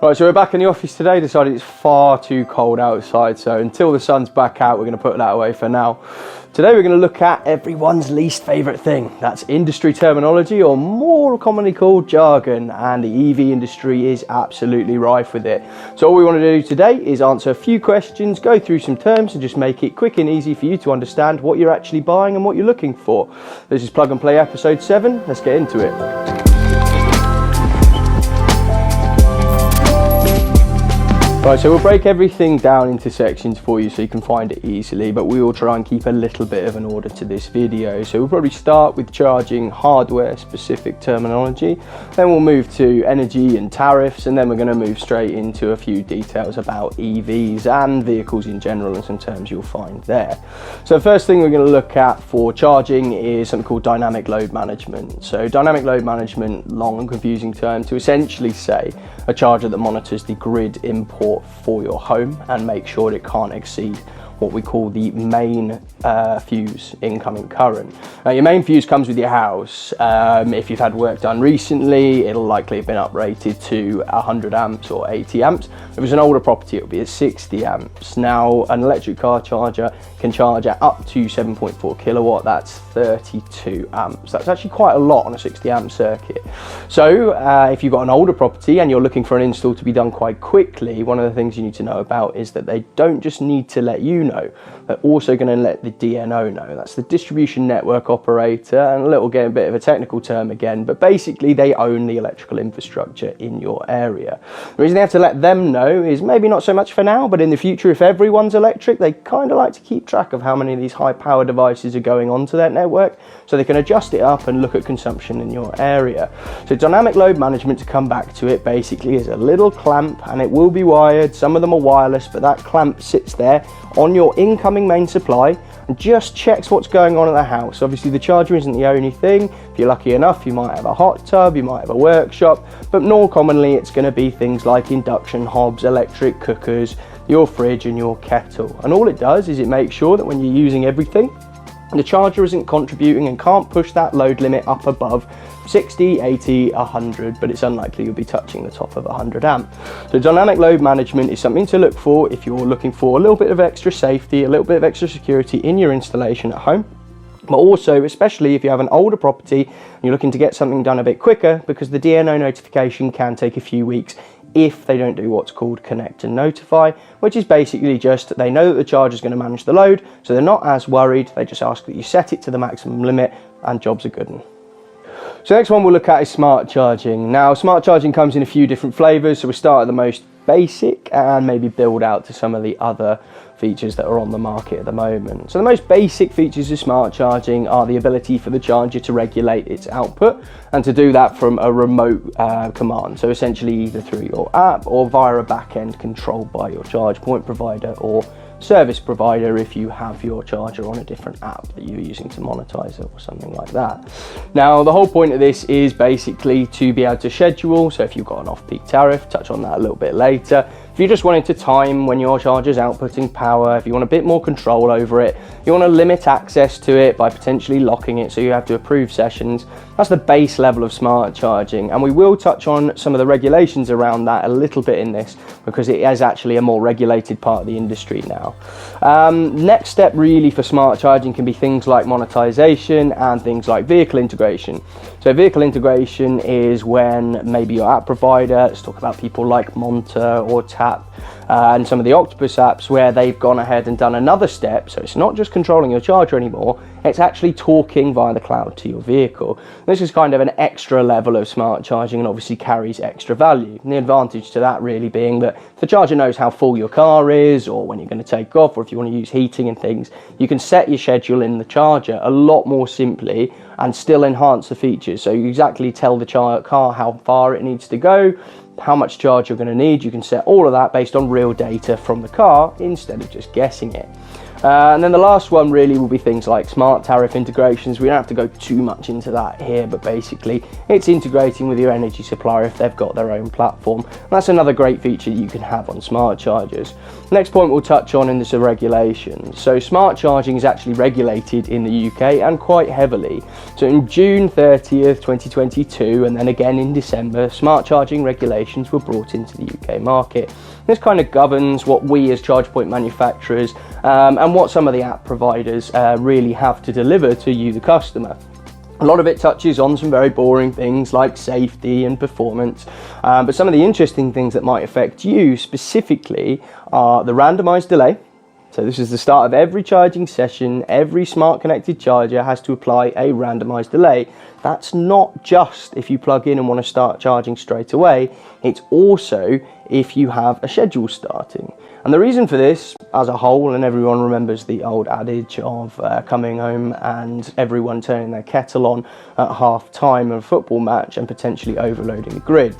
Right, so we're back in the office today. Decided it's far too cold outside, so until the sun's back out, we're going to put that away for now. Today we're going to look at everyone's least favourite thing. That's industry terminology, or more commonly called jargon, and the EV industry is absolutely rife with it. So all we want to do today is answer a few questions, go through some terms, and just make it quick and easy for you to understand what you're actually buying and what you're looking for. This is Plug and Play episode 7. Let's get into it. Right, so we'll break everything down into sections for you so you can find it easily, but we will try and keep a little bit of an order to this video. So we'll probably start with charging hardware specific terminology, then we'll move to energy and tariffs, and then we're going to move straight into a few details about EVs and vehicles in general and some terms you'll find there. So the first thing we're going to look at for charging is something called dynamic load management. So dynamic load management, long and confusing term to essentially say a charger that monitors the grid import for your home and make sure it can't exceed what we call the main fuse incoming current. Now, your main fuse comes with your house. If you've had work done recently, it'll likely have been uprated to 100 amps or 80 amps. If it's an older property, it'll be at 60 amps. Now, an electric car charger can charge at up to 7.4 kilowatt. That's 32 amps. That's actually quite a lot on a 60 amp circuit. So if you've got an older property and you're looking for an install to be done quite quickly, one of the things you need to know about is that they don't just need to let you know, they're also going to let the DNO know. That's the distribution network operator, and get a bit of a technical term again, but basically they own the electrical infrastructure in your area. The reason they have to let them know is maybe not so much for now, but in the future, if everyone's electric, they kind of like to keep track of how many of these high power devices are going onto their network, so they can adjust it up and look at consumption in your area. So dynamic load management, to come back to it, basically is a little clamp, and it will be wired. Some of them are wireless, but that clamp sits there on your incoming main supply and just checks what's going on at the house. Obviously the charger isn't the only thing. If you're lucky enough, you might have a hot tub, you might have a workshop, but more commonly it's going to be things like induction hobs, electric cookers, your fridge and your kettle. And all it does is it makes sure that when you're using everything, the charger isn't contributing and can't push that load limit up above 60, 80, 100, but it's unlikely you'll be touching the top of 100 amp. So dynamic load management is something to look for if you're looking for a little bit of extra safety, a little bit of extra security in your installation at home. But also, especially if you have an older property and you're looking to get something done a bit quicker, because the DNO notification can take a few weeks if they don't do what's called connect and notify, which is basically just they know that the charger is going to manage the load, so they're not as worried. They just ask that you set it to the maximum limit and jobs are good. So next one we'll look at is smart charging. Now, smart charging comes in a few different flavors, so we'll start at the most basic and maybe build out to some of the other features that are on the market at the moment. So the most basic features of smart charging are the ability for the charger to regulate its output, and to do that from a remote command. So essentially either through your app or via a back-end controlled by your charge point provider or service provider if you have your charger on a different app that you're using to monetize it or something like that. Now, the whole point of this is basically to be able to schedule. So if you've got an off-peak tariff, touch on that a little bit later. If you just wanted to time when your charger's outputting power, if you want a bit more control over it, you want to limit access to it by potentially locking it so you have to approve sessions, that's the base level of smart charging. And we will touch on some of the regulations around that a little bit in this, because it is actually a more regulated part of the industry now. Next step really for smart charging can be things like monetization and things like vehicle integration. So vehicle integration is when maybe your app provider, let's talk about people like Monta or Tap, and some of the Octopus apps, where they've gone ahead and done another step. So it's not just controlling your charger anymore, it's actually talking via the cloud to your vehicle. This is kind of an extra level of smart charging and obviously carries extra value. And the advantage to that really being that if the charger knows how full your car is, or when you're going to take off, or if you want to use heating and things, you can set your schedule in the charger a lot more simply and still enhance the features. So you exactly tell the car how far it needs to go, how much charge you're going to need. You can set all of that based on real data from the car instead of just guessing it. And then the last one really will be things like smart tariff integrations. We don't have to go too much into that here, but basically it's integrating with your energy supplier if they've got their own platform. And that's another great feature that you can have on smart chargers. Next point we'll touch on in this are regulations. So smart charging is actually regulated in the UK and quite heavily. So in June 30th, 2022, and then again in December, smart charging regulations were brought into the UK market. This kind of governs what we as charge point manufacturers and what some of the app providers really have to deliver to you, the customer. A lot of it touches on some very boring things like safety and performance, but some of the interesting things that might affect you specifically are the randomized delay. So this is the start of every charging session. Every smart connected charger has to apply a randomized delay. That's not just if you plug in and want to start charging straight away, it's also if you have a schedule starting. And the reason for this as a whole, and everyone remembers the old adage of coming home and everyone turning their kettle on at half time of a football match and potentially overloading the grid.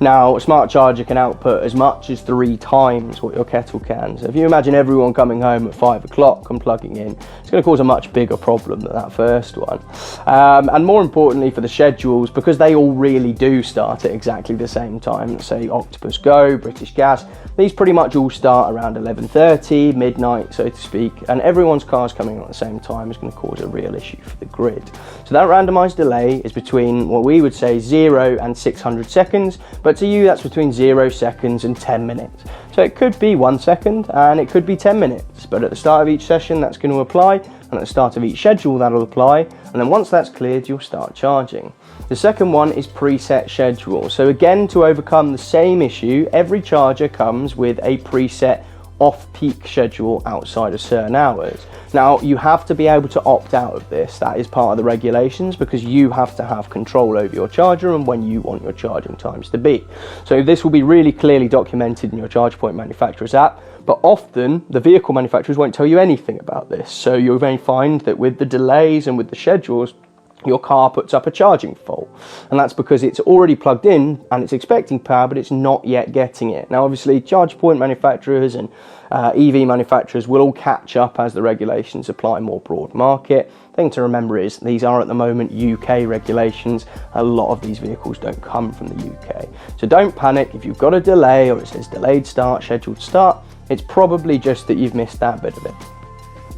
Now, a smart charger can output as much as 3 times what your kettle can. So if you imagine everyone coming home at 5 o'clock and plugging in, it's going to cause a much bigger problem than that first one. And more importantly for the schedules, because they all really do start at exactly the same time, say Octopus Go, British Gas, these pretty much all start around 11:30, midnight, so to speak, and everyone's cars coming on at the same time is going to cause a real issue for the grid. So that randomized delay is between what we would say 0 and 600 seconds, but to you that's between 0 seconds and 10 minutes. So it could be 1 second and it could be 10 minutes, but at the start of each session that's going to apply, and at the start of each schedule that'll apply, and then once that's cleared you'll start charging. The second one is preset schedule. So again, to overcome the same issue, every charger comes with a preset off-peak schedule outside of certain hours. Now, you have to be able to opt out of this. That is part of the regulations because you have to have control over your charger and when you want your charging times to be. So this will be really clearly documented in your charge point manufacturer's app, but often the vehicle manufacturers won't tell you anything about this. So you may find that with the delays and with the schedules, your car puts up a charging fault, and that's because it's already plugged in and it's expecting power but it's not yet getting it. Now obviously charge point manufacturers and EV manufacturers will all catch up as the regulations apply more broad market. The thing to remember is these are at the moment UK regulations. A lot of these vehicles don't come from the UK, so don't panic if you've got a delay or it says delayed start, scheduled start. It's probably just that you've missed that bit of it.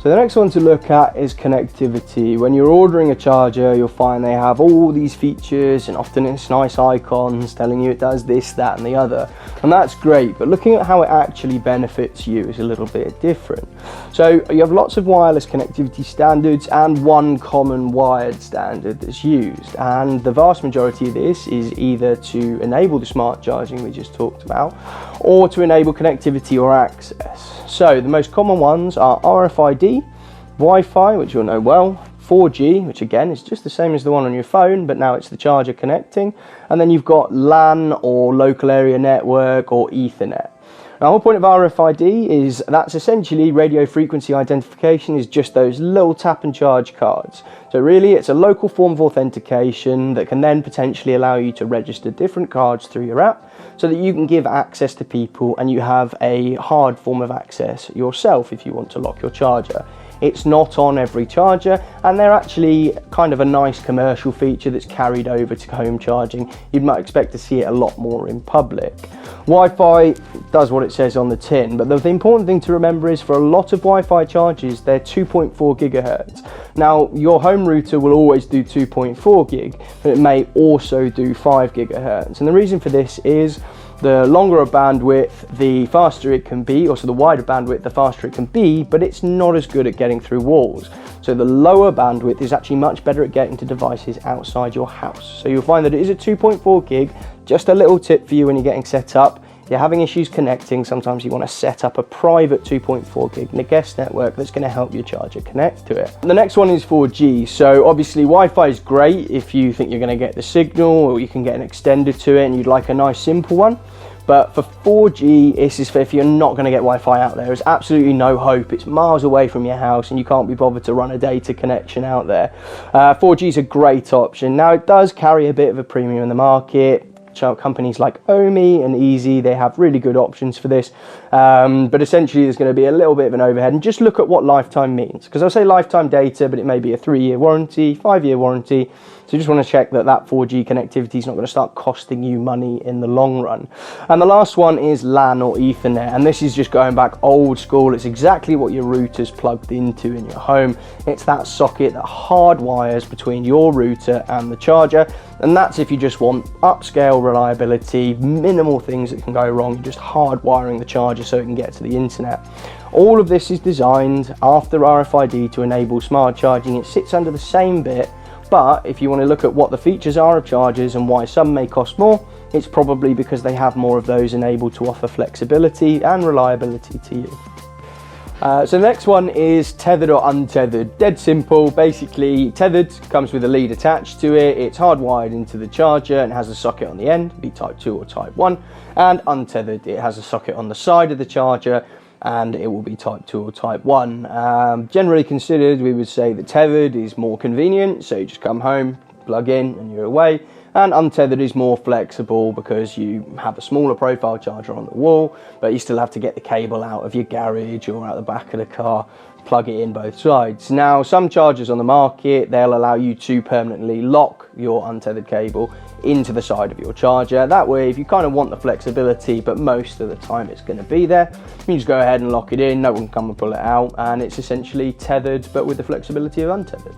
So the next one to look at is connectivity. When you're ordering a charger, you'll find they have all these features and often it's nice icons telling you it does this, that and the other. And that's great, but looking at how it actually benefits you is a little bit different. So you have lots of wireless connectivity standards and one common wired standard that's used. And the vast majority of this is either to enable the smart charging we just talked about or to enable connectivity or access. So the most common ones are RFID, Wi-Fi, which you'll know well, 4G, which again is just the same as the one on your phone, but now it's the charger connecting, and then you've got LAN or local area network or Ethernet. Now, the whole point of RFID is that's essentially radio frequency identification, is just those little tap and charge cards. So really it's a local form of authentication that can then potentially allow you to register different cards through your app so that you can give access to people and you have a hard form of access yourself if you want to lock your charger. It's not on every charger, and they're actually kind of a nice commercial feature that's carried over to home charging. You might expect to see it a lot more in public. Wi-Fi does what it says on the tin, but the important thing to remember is for a lot of Wi-Fi chargers, they're 2.4 gigahertz. Now, your home router will always do 2.4 gig, but it may also do 5 gigahertz. And the reason for this is the longer a bandwidth, the faster it can be, or so the wider bandwidth, the faster it can be, but it's not as good at getting through walls. So the lower bandwidth is actually much better at getting to devices outside your house. So you'll find that it is a 2.4 gig. Just a little tip for you when you're getting set up. If you're having issues connecting, sometimes you want to set up a private 2.4 gig in a guest network that's going to help your charger connect to it. The next one is 4G. So obviously Wi-Fi is great if you think you're going to get the signal or you can get an extender to it and you'd like a nice simple one. But for 4G, this is for if you're not going to get Wi-Fi out there. There's absolutely no hope. It's miles away from your house and you can't be bothered to run a data connection out there. 4G is a great option. Now, it does carry a bit of a premium in the market. companies like Omi and Easy, they have really good options for this. But essentially there's going to be a little bit of an overhead, and just look at what lifetime means, because I'll say lifetime data, but it may be a 3-year warranty, 5-year warranty. So you just want to check that that 4G connectivity is not going to start costing you money in the long run. And the last one is LAN or Ethernet, and this is just going back old school. It's exactly what your router's plugged into in your home. It's that socket that hardwires between your router and the charger, and that's if you just want upscale reliability, minimal things that can go wrong. You're just hardwiring the charger so it can get to the internet. All of this is designed after RFID to enable smart charging. It sits under the same bit, but if you want to look at what the features are of chargers and why some may cost more, it's probably because they have more of those enabled to offer flexibility and reliability to you. So the next one is tethered or untethered. Dead simple. Basically, tethered comes with a lead attached to it. It's hardwired into the charger and has a socket on the end, be type 2 or type 1. And untethered, it has a socket on the side of the charger, and it will be type 2 or type 1. Generally considered, we would say that tethered is more convenient, so you just come home, plug in, and you're away. And untethered is more flexible because you have a smaller profile charger on the wall, but you still have to get the cable out of your garage or out the back of the car, plug it in both sides. Now, some chargers on the market, they'll allow you to permanently lock your untethered cable into the side of your charger. That way, if you kind of want the flexibility, but most of the time it's going to be there, you can just go ahead and lock it in, no one can come and pull it out, and it's essentially tethered, but with the flexibility of untethered.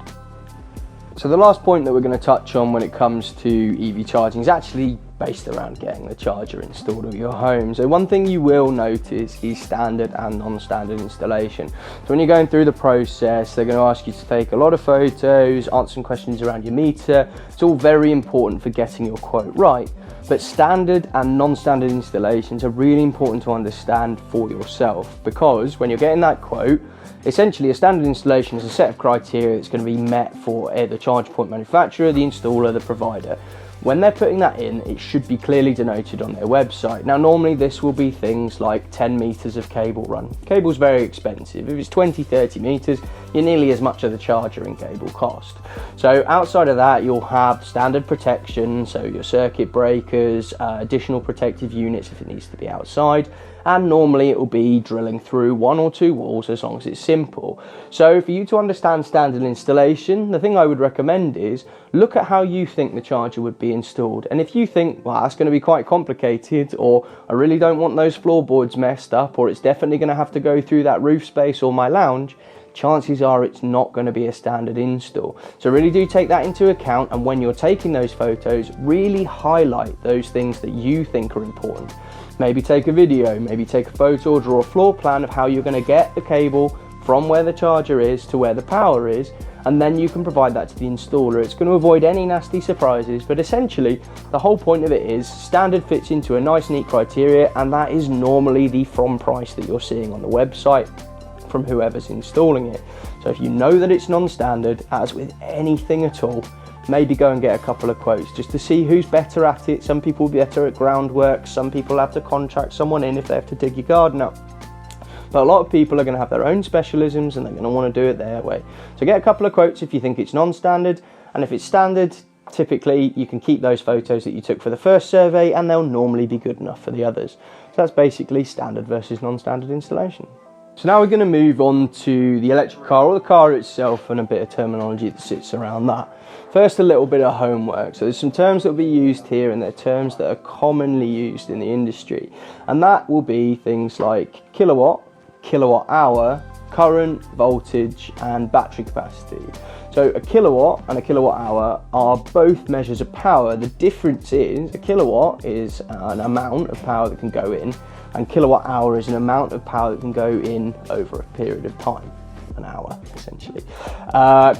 So the last point that we're going to touch on when it comes to EV charging is actually based around getting the charger installed at your home. So one thing you will notice is standard and non-standard installation. So when you're going through the process, they're going to ask you to take a lot of photos, answer some questions around your meter. It's all very important for getting your quote right. But standard and non-standard installations are really important to understand for yourself, because when you're getting that quote, essentially a standard installation is a set of criteria that's going to be met for the charge point manufacturer, the installer, the provider. When they're putting that in, it should be clearly denoted on their website. Now, normally this will be things like 10 meters of cable run. Cable's very expensive. If it's 20, 30 meters, you're nearly as much of the charger and cable cost. So outside of that, you'll have standard protection, so your circuit breakers, additional protective units if it needs to be outside, and normally it will be drilling through 1 or 2 walls as long as it's simple. So for you to understand standard installation, the thing I would recommend is look at how you think the charger would be installed. And if you think, well, that's going to be quite complicated, or I really don't want those floorboards messed up, or it's definitely going to have to go through that roof space or my lounge, chances are it's not going to be a standard install. So really do take that into account, and when you're taking those photos, really highlight those things that you think are important. Maybe take a video, maybe take a photo or draw a floor plan of how you're going to get the cable from where the charger is to where the power is, and then you can provide that to the installer. It's going to avoid any nasty surprises, but essentially the whole point of it is standard fits into a nice neat criteria, and that is normally the from price that you're seeing on the website from whoever's installing it. So if you know that it's non-standard, as with anything at all, maybe go and get a couple of quotes just to see who's better at it. Some people will be better at groundwork, some people have to contract someone in if they have to dig your garden up. But a lot of people are going to have their own specialisms and they're going to want to do it their way. So get a couple of quotes if you think it's non-standard, and if it's standard, typically you can keep those photos that you took for the first survey and they'll normally be good enough for the others. So that's basically standard versus non-standard installation. So now we're going to move on to the electric car, or the car itself, and a bit of terminology that sits around that. First, a little bit of homework. So there's some terms that will be used here, and they're terms that are commonly used in the industry. And that will be things like kilowatt, kilowatt hour, current, voltage, and battery capacity. So a kilowatt and a kilowatt hour are both measures of power. The difference is a kilowatt is an amount of power that can go in, and kilowatt hour is an amount of power that can go in over a period of time, an hour essentially.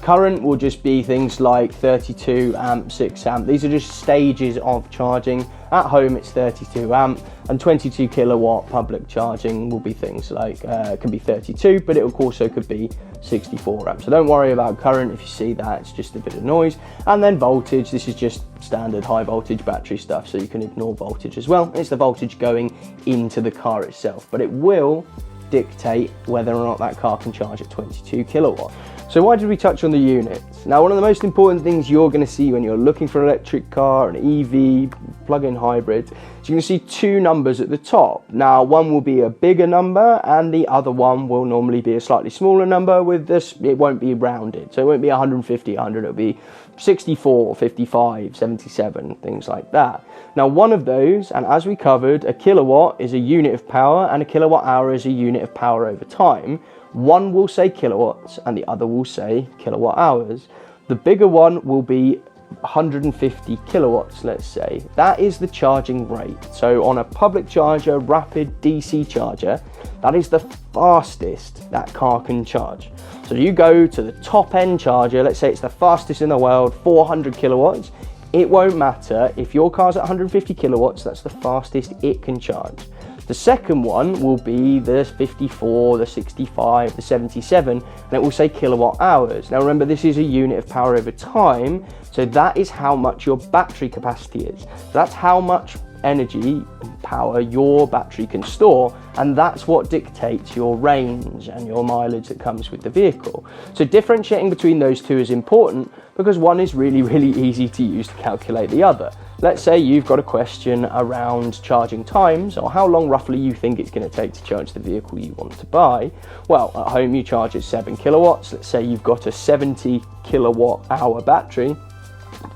Current will just be things like 32 amp, 6 amp. These are just stages of charging. At home it's 32 amp, and 22 kilowatt public charging will be things like, it can be 32, but it also could be 64 amp. So don't worry about current. If you see that, it's just a bit of noise. And then voltage, this is just standard high voltage battery stuff, so you can ignore voltage as well. It's the voltage going into the car itself, but it will dictate whether or not that car can charge at 22 kilowatt. So why did we touch on the units? hours. Now, one of the most important things you're going to see when you're looking for an electric car, an EV, plug-in hybrid, is you're going to see two numbers at the top. Now, one will be a bigger number and the other one will normally be a slightly smaller number with this, it won't be rounded. So it won't be 150, 100, it'll be 64, 55, 77, things like that. Now, one of those, and as we covered, a kilowatt is a unit of power and a kilowatt hour is a unit of power over time. One will say kilowatts and the other will say kilowatt hours. The bigger one will be 150 kilowatts, let's say. That is the charging rate. So on a public charger, rapid DC charger, that is the fastest that car can charge. So you go to the top end charger, let's say it's the fastest in the world, 400 kilowatts. It won't matter if your car's at 150 kilowatts, that's the fastest it can charge. The second one will be the 54, the 65, the 77, and it will say kilowatt hours. Now remember, this is a unit of power over time, so that is how much your battery capacity is. So that's how much energy and power your battery can store, and that's what dictates your range and your mileage that comes with the vehicle. So differentiating between those two is important because one is really easy to use to calculate the other. Let's say you've got a question around charging times or how long roughly you think it's going to take to charge the vehicle you want to buy. Well, at home you charge at 7 kilowatts. Let's say you've got a 70 kilowatt hour battery.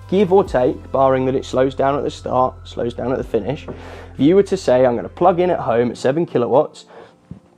Give or take, barring that it slows down at the start, slows down at the finish. If you were to say, I'm going to plug in at home at 7 kilowatts,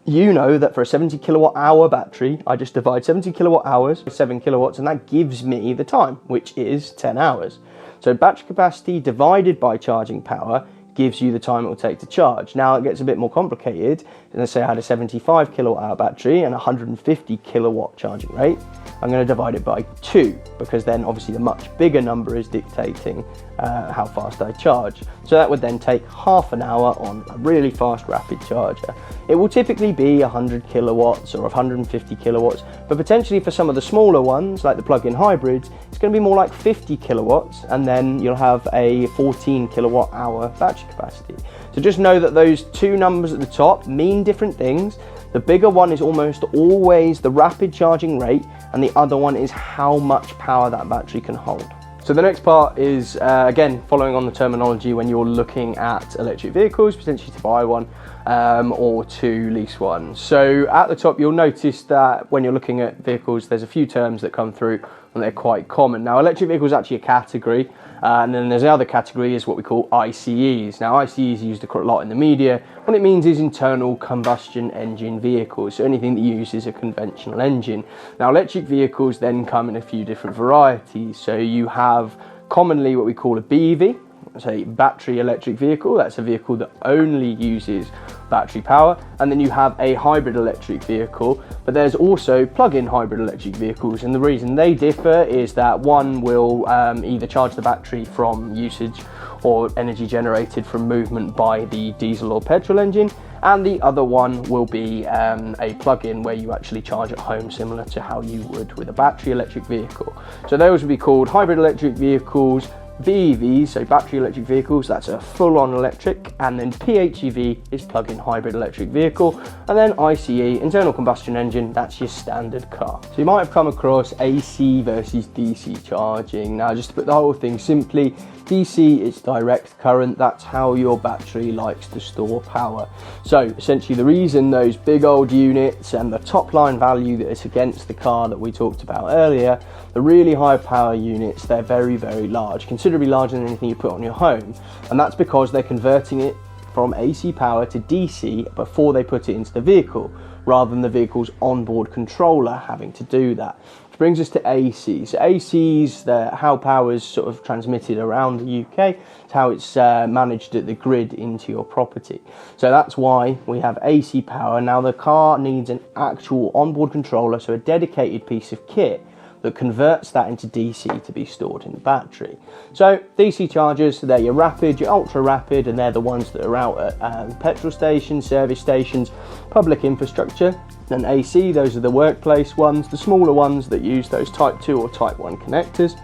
you know that for a 70 kilowatt hour battery, I just divide 70 kilowatt hours with 7 kilowatts, and that gives me the time, which is 10 hours. So battery capacity divided by charging power gives you the time it will take to charge. Now it gets a bit more complicated. Let's say I had a 75 kilowatt hour battery and 150 kilowatt charging rate. I'm going to divide it by 2 because then obviously the much bigger number is dictating how fast I charge. So that would then take half an hour on a really fast rapid charger. It will typically be 100 kilowatts or 150 kilowatts, but potentially for some of the smaller ones like the plug-in hybrids, it's going to be more like 50 kilowatts, and then you'll have a 14 kilowatt hour battery capacity. So just know that those two numbers at the top mean different things. The bigger one is almost always the rapid charging rate, and the other one is how much power that battery can hold. So the next part is, again, following on the terminology when you're looking at electric vehicles, potentially to buy one or to lease one. So at the top, you'll notice that when you're looking at vehicles, there's a few terms that come through and they're quite common. Now, electric vehicle is actually a category, and then there's another category is what we call ICEs. Now, ICEs are used a lot in the media. What it means is internal combustion engine vehicles, so anything that uses a conventional engine. Now, electric vehicles then come in a few different varieties. So you have commonly what we call a BEV, say battery electric vehicle. That's a vehicle that only uses battery power. And then you have a hybrid electric vehicle, but there's also plug-in hybrid electric vehicles, and the reason they differ is that one will either charge the battery from usage or energy generated from movement by the diesel or petrol engine, and the other one will be a plug-in where you actually charge at home, similar to how you would with a battery electric vehicle. So those would be called hybrid electric vehicles, BEVs, so battery electric vehicles, that's a full-on electric, and then PHEV is plug-in hybrid electric vehicle, and then ICE, internal combustion engine, that's your standard car. So you might have come across AC versus DC charging. Now, just to put the whole thing simply, DC is direct current, that's how your battery likes to store power. So essentially the reason those big old units and the top line value that is against the car that we talked about earlier, the really high power units, they're very large, considerably larger than anything you put on your home, and that's because they're converting it from AC power to DC before they put it into the vehicle, rather than the vehicle's onboard controller having to do that. Which brings us to ACs. So ACs, how power is sort of transmitted around the UK, it's how it's managed at the grid into your property. So that's why we have AC power. Now the car needs an actual onboard controller, so a dedicated piece of kit that converts that into DC to be stored in the battery. So DC chargers, they're your rapid, your ultra rapid, and they're the ones that are out at petrol stations, service stations, public infrastructure. And AC, those are the workplace ones, the smaller ones that use those type 2 or type 1 connectors,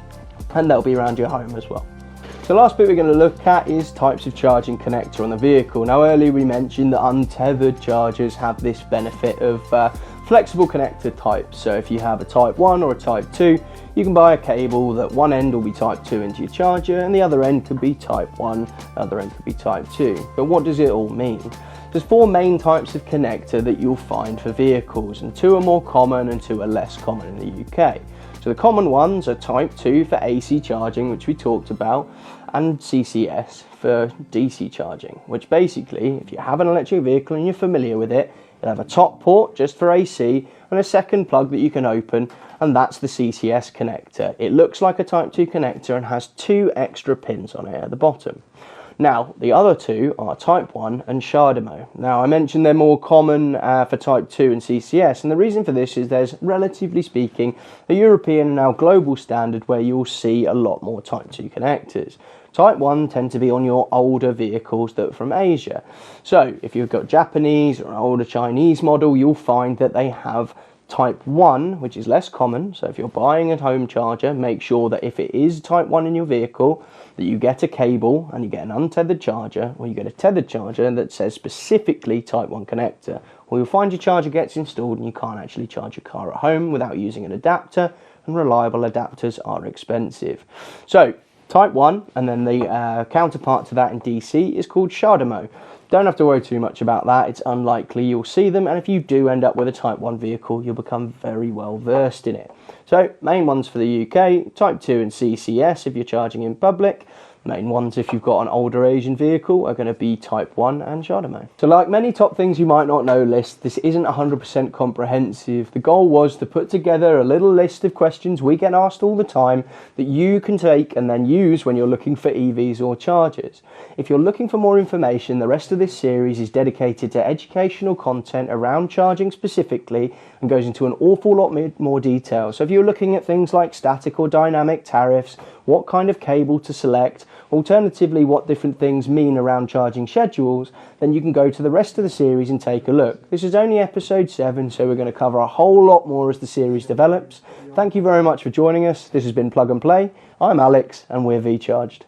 and they'll be around your home as well. The last bit we're going to look at is types of charging connector on the vehicle. Now earlier we mentioned that untethered chargers have this benefit of flexible connector types. So if you have a type 1 or a type 2, you can buy a cable that one end will be type 2 into your charger and the other end could be type 1, the other end could be type 2. But what does it all mean? There's 4 main types of connector that you'll find for vehicles, and 2 are more common and 2 are less common in the UK. So the common ones are type 2 for AC charging, which we talked about, and CCS for DC charging, which basically, if you have an electric vehicle and you're familiar with it, you'll have a top port just for AC and a second plug that you can open, and that's the CCS connector. It looks like a type 2 connector and has 2 extra pins on it at the bottom. Now, the other 2 are type 1 and Jargon. Now, I mentioned they're more common for type 2 and CCS, and the reason for this is there's, relatively speaking, a European and now global standard where you'll see a lot more type 2 connectors. Type 1 tend to be on your older vehicles that are from Asia. So, if you've got Japanese or an older Chinese model, you'll find that they have type 1, which is less common. So if you're buying a home charger, make sure that if it is type 1 in your vehicle, that you get a cable and you get an untethered charger, or you get a tethered charger that says specifically type 1 connector. Or you'll find your charger gets installed and you can't actually charge your car at home without using an adapter, and reliable adapters are expensive. So type 1, and then the counterpart to that in DC is called Jargon. Don't have to worry too much about that. It's unlikely you'll see them, and if you do end up with a type 1 vehicle, you'll become very well versed in it. So, main ones for the UK, type 2 and CCS if you're charging in public. Main ones if you've got an older Asian vehicle are going to be type 1 and Jargon. So like many top things you might not know lists, this isn't 100% comprehensive. The goal was to put together a little list of questions we get asked all the time that you can take and then use when you're looking for EVs or chargers. If you're looking for more information, the rest of this series is dedicated to educational content around charging specifically and goes into an awful lot more detail. So if you're looking at things like static or dynamic tariffs, what kind of cable to select, alternatively what different things mean around charging schedules, then you can go to the rest of the series and take a look. This is only episode 7, so we're going to cover a whole lot more as the series develops. Thank you very much for joining us. This has been Plug and Play. I'm Alex and we're VCHRGD.